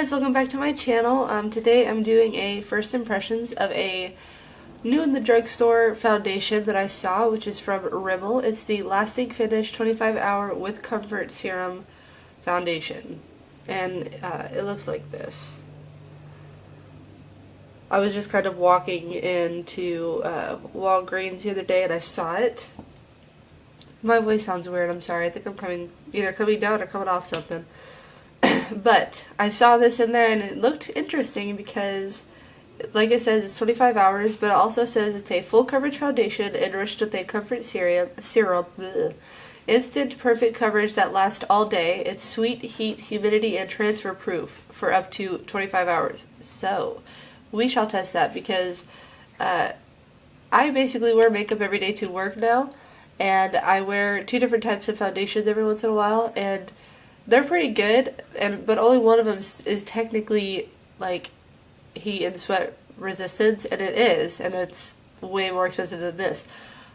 guys, welcome back to my channel. Today I'm doing a first impressions of a new in the drugstore foundation that I saw, which is from Rimmel. It's the Lasting Finish 25 Hour with Comfort Serum Foundation. And it looks like this. I was just kind of walking into Walgreens the other day and I saw it. My voice sounds weird, I'm sorry. I think I'm either coming down or coming off something. But I saw this in there and it looked interesting because, like it says, it's 25 hours, but it also says it's a full coverage foundation enriched with a comfort serum, instant perfect coverage that lasts all day. It's sweet, heat, humidity, and transfer proof for up to 25 hours. So, we shall test that because I basically wear makeup every day to work now, and I wear two different types of foundations every once in a while, and they're pretty good, but only one of them is technically like heat and sweat resistant, and it is, and it's way more expensive than this.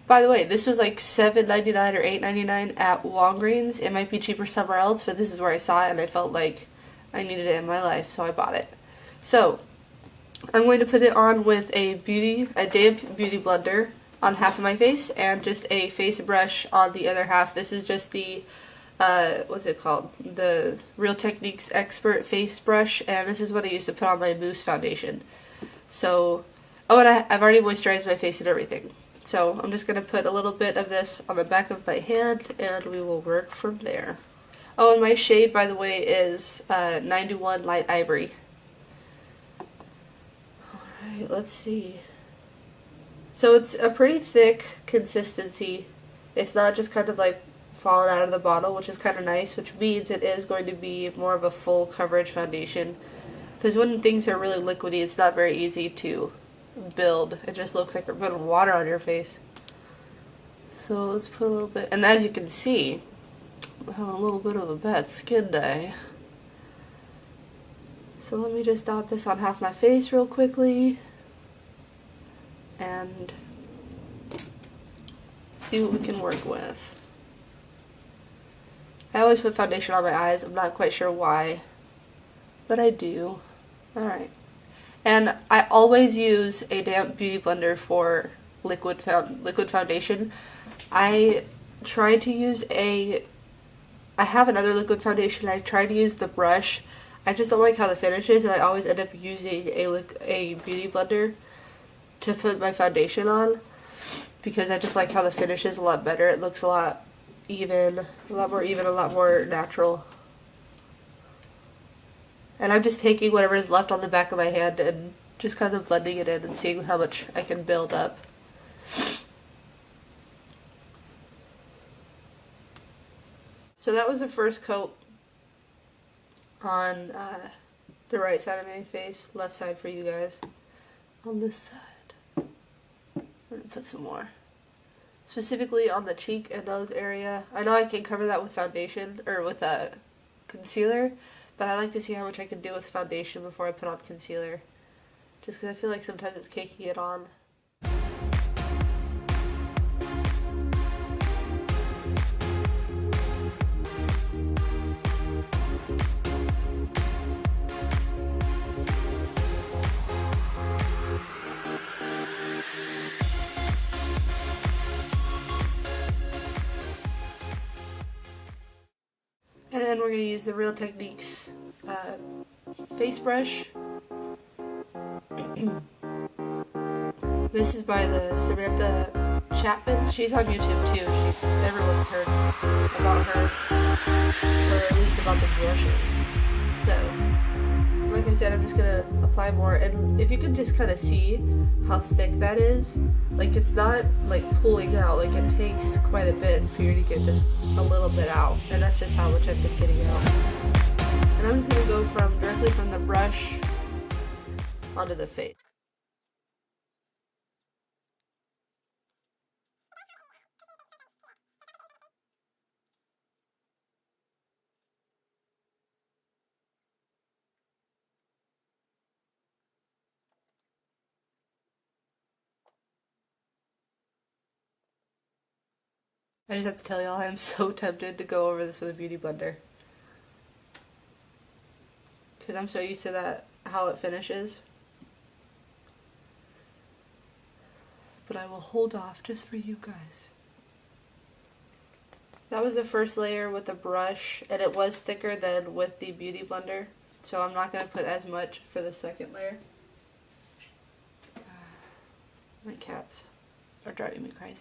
By the way, this was like $7.99 or $8.99 at Walgreens. It might be cheaper somewhere else, but this is where I saw it, and I felt like I needed it in my life, so I bought it. So I'm going to put it on with a damp beauty blender on half of my face, and just a face brush on the other half. This is just the what's it called? The Real Techniques Expert Face Brush, and this is what I used to put on my mousse foundation. So, oh, and I've already moisturized my face and everything. So, I'm just going to put a little bit of this on the back of my hand, and we will work from there. Oh, and my shade, by the way, is 91 Light Ivory. Alright, let's see. So, it's a pretty thick consistency. It's not just kind of like fallen out of the bottle, which is kind of nice, which means it is going to be more of a full coverage foundation, because when things are really liquidy, it's not very easy to build. It just looks like you're putting water on your face. So let's put a little bit, and as you can see, I have a little bit of a bad skin day. So let me just dot this on half my face real quickly and see what we can work with. I always put foundation on my eyes. I'm not quite sure why, but I do. Alright. And I always use a damp beauty blender for liquid foundation. I tried to use I have another liquid foundation. I tried to use the brush. I just don't like how the finish is, and I always end up using a beauty blender to put my foundation on, because I just like how the finish is a lot better. It looks a lot more even, a lot more natural. And I'm just taking whatever is left on the back of my hand and just kind of blending it in and seeing how much I can build up. So that was the first coat on the right side of my face, left side for you guys. On this side, I'm going to put some more. Specifically on the cheek and nose area. I know I can cover that with foundation, or with a concealer, but I like to see how much I can do with foundation before I put on concealer. Just because I feel like sometimes it's caking it on. And then we're going to use the Real Techniques face brush. This is by the Samantha Chapman. She's on YouTube too. Everyone's heard about her, or at least about the brushes. So, like I said, I'm just going to apply more. And if you can just kind of see how thick that is, like it's not like pulling out, like it takes quite a bit for you to get just a little bit out, and that's just how much I've been getting out. And I'm just going to go directly from the brush onto the face. I just have to tell y'all, I am so tempted to go over this with a beauty blender. because I'm so used to that, how it finishes. But I will hold off just for you guys. That was the first layer with the brush, and it was thicker than with the Beauty Blender, so I'm not going to put as much for the second layer. My cats are driving me crazy.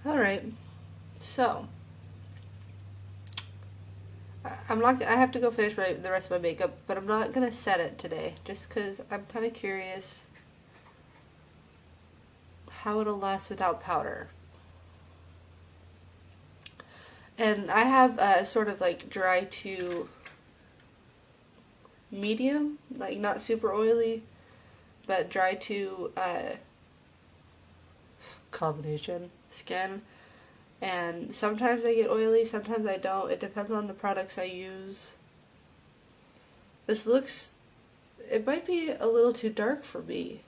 Alright, so I have to go finish the rest of my makeup, but I'm not going to set it today, just because I'm kind of curious how it'll last without powder. And I have sort of like dry to medium, like not super oily, but dry to combination skin. And sometimes I get oily, sometimes I don't. It depends on the products I use. This looks, it might be a little too dark for me.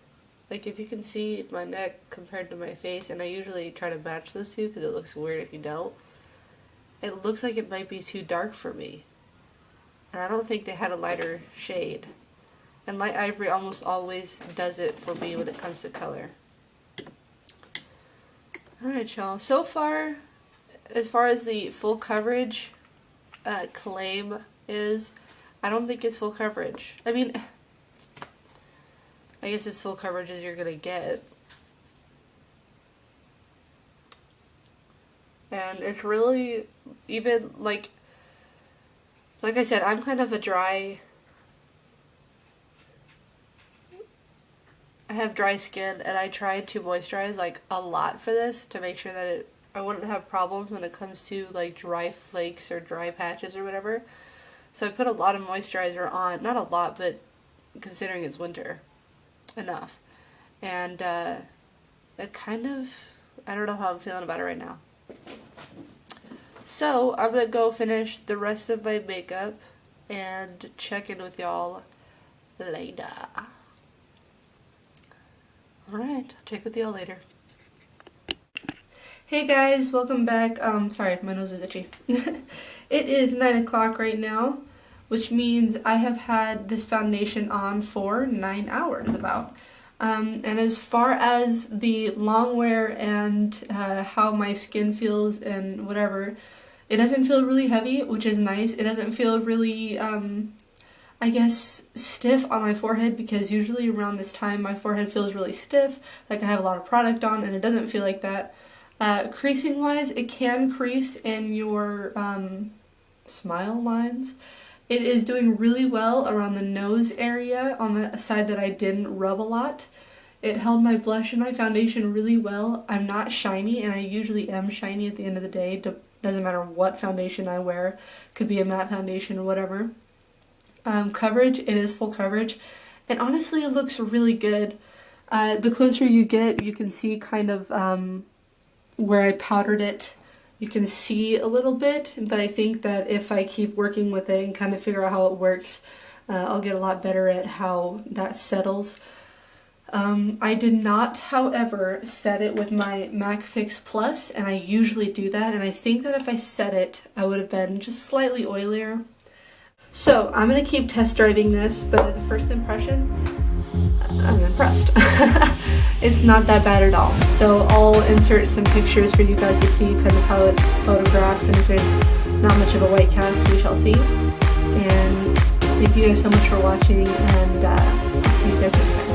Like, if you can see my neck compared to my face, and I usually try to match those two because it looks weird if you don't. It looks like it might be too dark for me. And I don't think they had a lighter shade. And Light Ivory almost always does it for me when it comes to color. Alright, y'all. So far as the full coverage claim is, I don't think it's full coverage. I mean, I guess it's full coverage as you're gonna get. And it's really, even like I said, I'm kind of a dry, I have dry skin, and I tried to moisturize like a lot for this to make sure that I wouldn't have problems when it comes to like dry flakes or dry patches or whatever. So I put a lot of moisturizer on, not a lot, but considering it's winter, enough. And it kind of, I don't know how I'm feeling about it right now. So I'm gonna go finish the rest of my makeup and check in with y'all later. Alright, I'll check with y'all later. Hey guys, welcome back. Sorry, my nose is itchy. It is 9 o'clock right now, which means I have had this foundation on for 9 hours about. And as far as the long wear and how my skin feels and whatever, it doesn't feel really heavy, which is nice. It doesn't feel really, I guess, stiff on my forehead, because usually around this time my forehead feels really stiff, like I have a lot of product on, and it doesn't feel like that. Creasing wise, it can crease in your smile lines. It is doing really well around the nose area on the side that I didn't rub a lot. It held my blush and my foundation really well. I'm not shiny, and I usually am shiny at the end of the day. Doesn't matter what foundation I wear. Could be a matte foundation or whatever. Coverage, it is full coverage. And honestly, it looks really good. The closer you get, you can see kind of where I powdered it. You can see a little bit, but I think that if I keep working with it and kind of figure out how it works, I'll get a lot better at how that settles. I did not, however, set it with my MAC Fix Plus, and I usually do that, and I think that if I set it, I would have been just slightly oilier. So, I'm going to keep test driving this, but as a first impression, I'm impressed. It's not that bad at all. So I'll insert some pictures for you guys to see kind of how it photographs, and if there's not much of a white cast, we shall see. And thank you guys so much for watching, and I'll see you guys next time.